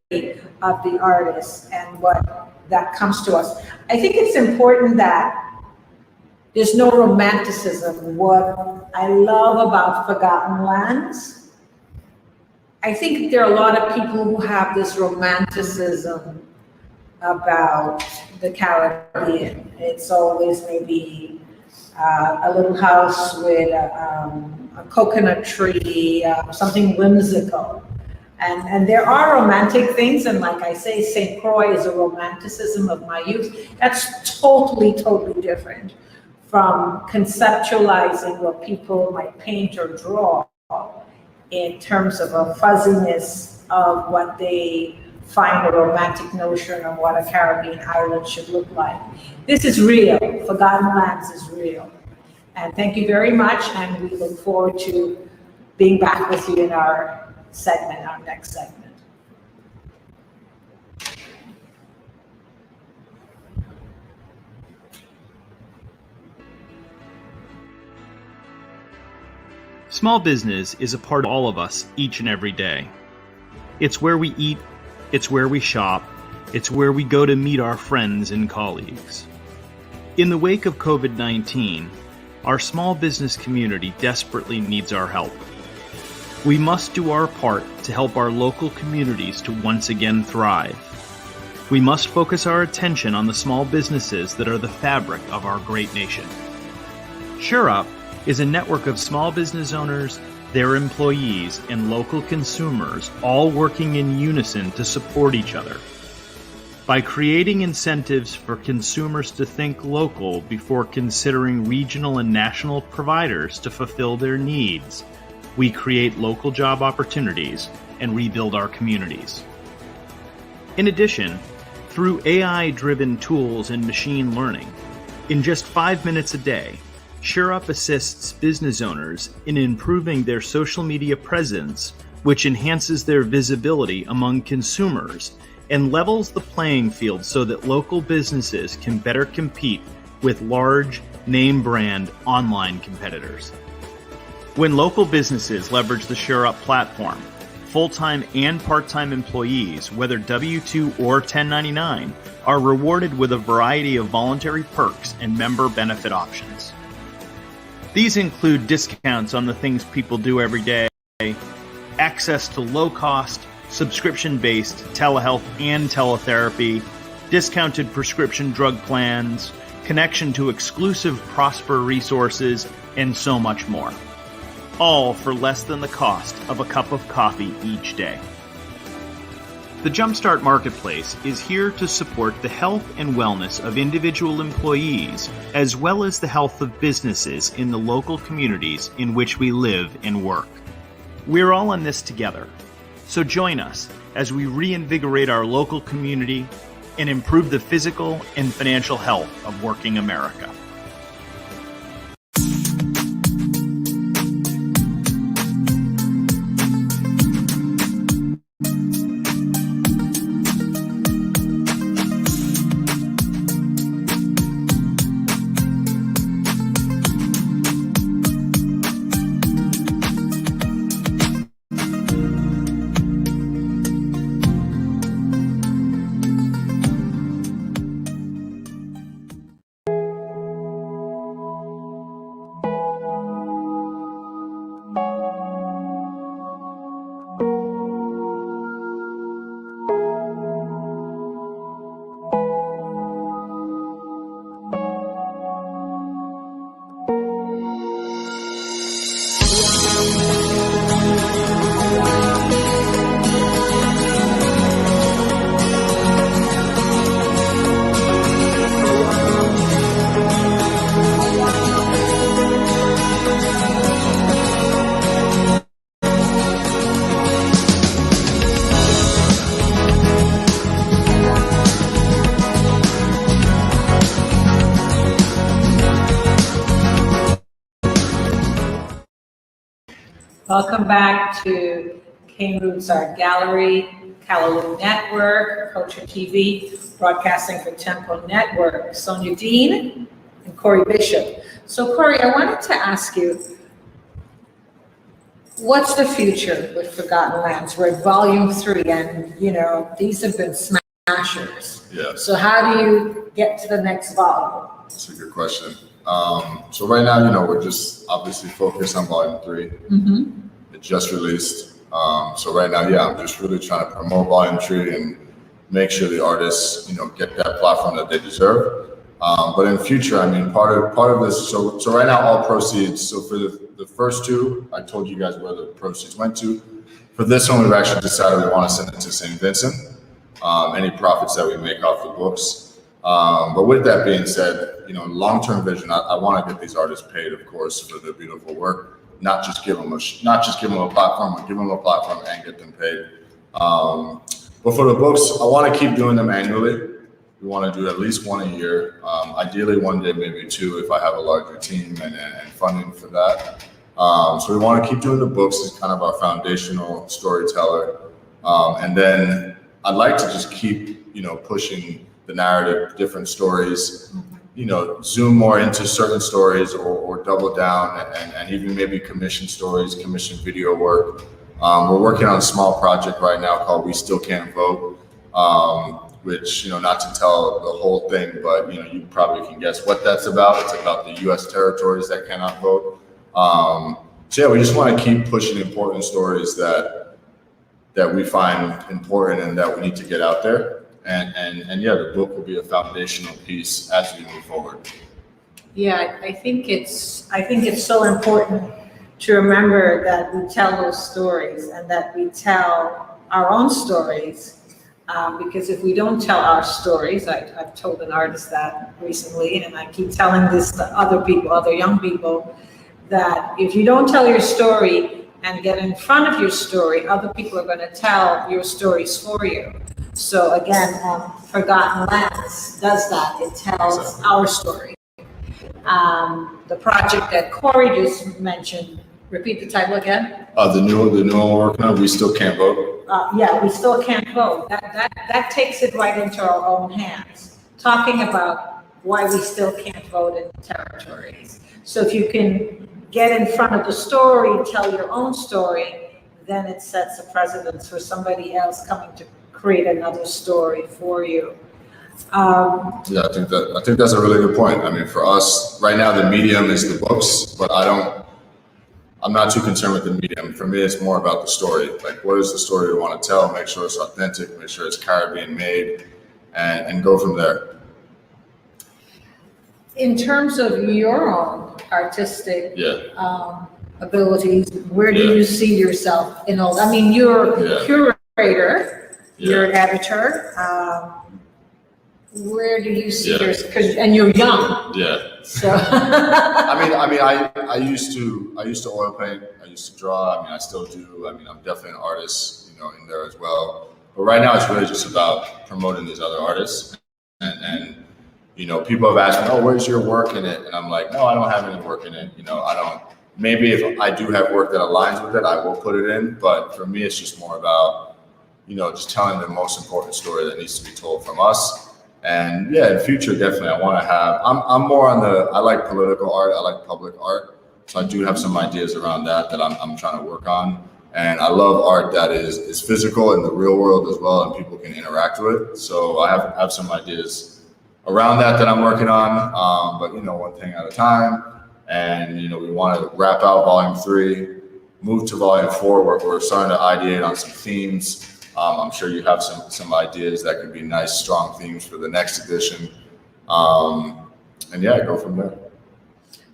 of the artist and what that comes to us. I think it's important that there's no romanticism. What I love about Forgotten Lands, I think there are a lot of people who have this romanticism about the Caribbean. It's always maybe a little house with a coconut tree, something whimsical. And there are romantic things, and like I say, St. Croix is a romanticism of my youth. That's totally different from conceptualizing what people might paint or draw in terms of a fuzziness of what they find a romantic notion of what a Caribbean island should look like. This is real. Forgotten Lands is real. And thank you very much, and we look forward to being back with you in our next segment. Small business is a part of all of us each and every day. It's where we eat, it's where we shop, it's where we go to meet our friends and colleagues. In the wake of COVID-19, our small business community desperately needs our help. We must do our part to help our local communities to once again thrive. We must focus our attention on the small businesses that are the fabric of our great nation. SureUp is a network of small business owners, their employees, and local consumers all working in unison to support each other. By creating incentives for consumers to think local before considering regional and national providers to fulfill their needs, we create local job opportunities and rebuild our communities. In addition, through AI-driven tools and machine learning, in just 5 minutes a day, SureUp assists business owners in improving their social media presence, which enhances their visibility among consumers and levels the playing field so that local businesses can better compete with large, name-brand online competitors. When local businesses leverage the SureUp platform, full-time and part-time employees, whether W-2 or 1099, are rewarded with a variety of voluntary perks and member benefit options. These include discounts on the things people do every day, access to low-cost, subscription-based telehealth and teletherapy, discounted prescription drug plans, connection to exclusive Prosper resources, and so much more. All for less than the cost of a cup of coffee each day. The Jumpstart Marketplace is here to support the health and wellness of individual employees, as well as the health of businesses in the local communities in which we live and work. We're all in this together, so join us as we reinvigorate our local community and improve the physical and financial health of working America. Welcome back to Cane Roots Art Gallery, Callaloo Network, Culture TV, broadcasting for Tempo Network. Sonia Dean and Corey Bishop. So Corey, I wanted to ask you, what's the future with Forgotten Lands? We're at volume 3 and, you know, these have been smashers. Yeah. So how do you get to the next volume? That's a good question. So right now, you know, we're just obviously focused on volume 3. Mm-hmm. It just released. So right now, yeah, I'm just really trying to promote volume 3 and make sure the artists, you know, get that platform that they deserve. But in future, I mean, part of this, so right now all proceeds, so for the first 2, I told you guys where the proceeds went to. For this one, we've actually decided we want to send it to St. Vincent, any profits that we make off the books. But with that being said, you know, long-term vision, I want to get these artists paid, of course, for their beautiful work, not just give them a platform, but give them a platform and get them paid. But for the books, I want to keep doing them annually. We want to do at least 1 a year, ideally one day, maybe 2 if I have a larger team and funding for that. So we want to keep doing the books as kind of our foundational storyteller. And then I'd like to just keep, you know, pushing the narrative, different stories, you know, zoom more into certain stories or double down and even maybe commission stories, commission video work. We're working on a small project right now called We Still Can't Vote, which, you know, not to tell the whole thing, but, you know, you probably can guess what that's about. It's about the U.S. territories that cannot vote. So yeah, we just want to keep pushing important stories that we find important and that we need to get out there. And yeah, the book will be a foundational piece as we move forward. Yeah, I think it's so important to remember that we tell those stories and that we tell our own stories. Because if we don't tell our stories, I've told an artist that recently, and I keep telling this to other people, other young people, that if you don't tell your story and get in front of your story, other people are going to tell your stories for you. So again, Forgotten Lands does that. It tells our story. The project that Corey just mentioned, repeat the title again. The new one we're working on, We Still Can't Vote. Yeah, We Still Can't Vote. That takes it right into our own hands, talking about why we still can't vote in territories. So if you can get in front of the story, tell your own story, then it sets a precedence for somebody else coming to create another story for you. Yeah, I think that's a really good point. I mean, for us right now, the medium is the books, but I'm not too concerned with the medium. For me, it's more about the story. Like, what is the story we want to tell? Make sure it's authentic, make sure it's Caribbean made, and go from there. In terms of your own artistic abilities, where do you see yourself in all? I mean, you're a curator, you're an editor. Where do you see yourself? And you're young. Yeah. So. I used to oil paint. I used to draw. I mean, I still do. I mean, I'm definitely an artist, you know, in there as well. But right now, it's really just about promoting these other artists. And you know, people have asked me, "Oh, where's your work in it?" And I'm like, "No, I don't have any work in it. You know, I don't. Maybe if I do have work that aligns with it, I will put it in. But for me, it's just more about, you know, just telling the most important story that needs to be told from us. And yeah, in the future, definitely, I want to have. I'm more on I like political art. I like public art. So I do have some ideas around that I'm trying to work on. And I love art that is physical in the real world as well, and people can interact with. So I have some ideas around that I'm working on. But you know, one thing at a time. And you know, we want to wrap out Volume 3, move to Volume 4. We're starting to ideate on some themes. I'm sure you have some ideas that could be nice, strong themes for the next edition. And yeah, go from there.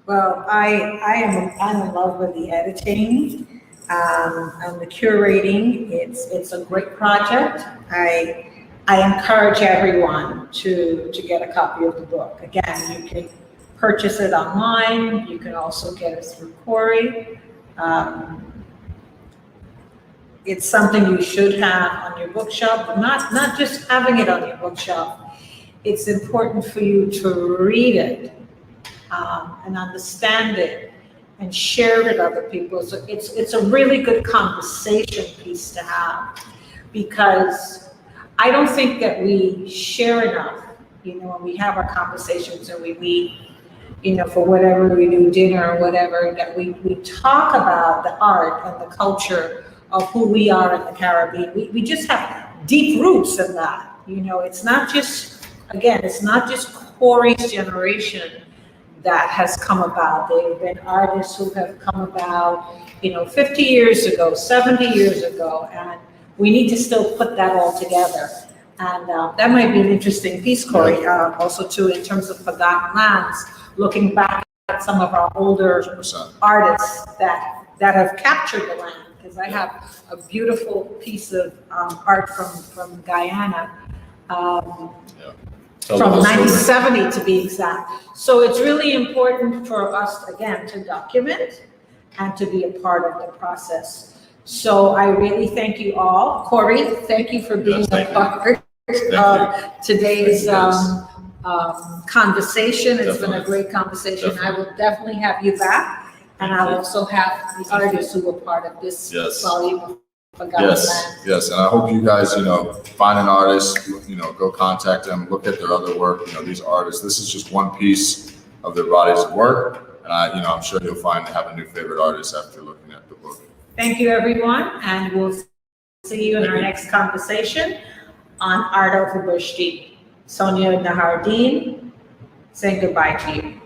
Well, I'm in love with the editing and the curating. It's a great project. I encourage everyone to get a copy of the book. Again, you can purchase it online. You can also get it through Corey. It's something you should have on your bookshelf, but not just having it on your bookshelf. It's important for you to read it and understand it and share it with other people. So it's a really good conversation piece to have, because I don't think that we share enough, you know, when we have our conversations and we meet, you know, for whatever we do, dinner or whatever, that we talk about the art and the culture of who we are in the Caribbean. We just have deep roots in that. You know, it's not just Corey's generation that has come about. There have been artists who have come about, you know, 50 years ago, 70 years ago, and we need to still put that all together. And that might be an interesting piece, Corey, also too, in terms of forgotten lands, looking back at some of our older 100%. Artists that have captured the land. Because I have a beautiful piece of art from Guyana, from 1970 to be exact. So it's really important for us, again, to document and to be a part of the process. So I really thank you all. Corey, thank you for being a part of today's conversation. It's been a great conversation. I will definitely have you back. And I'll also have the artists who were part of this volume of Forgotten Land. Yes, and I hope you guys, you know, find an artist, you know, go contact them, look at their other work. You know, these artists, this is just one piece of their bodies of work. And I'm sure you'll have a new favorite artist after looking at the book. Thank you, everyone, and we'll see you in our next conversation on Art Over Bush Deep. Sonia Nahardeen saying goodbye to you.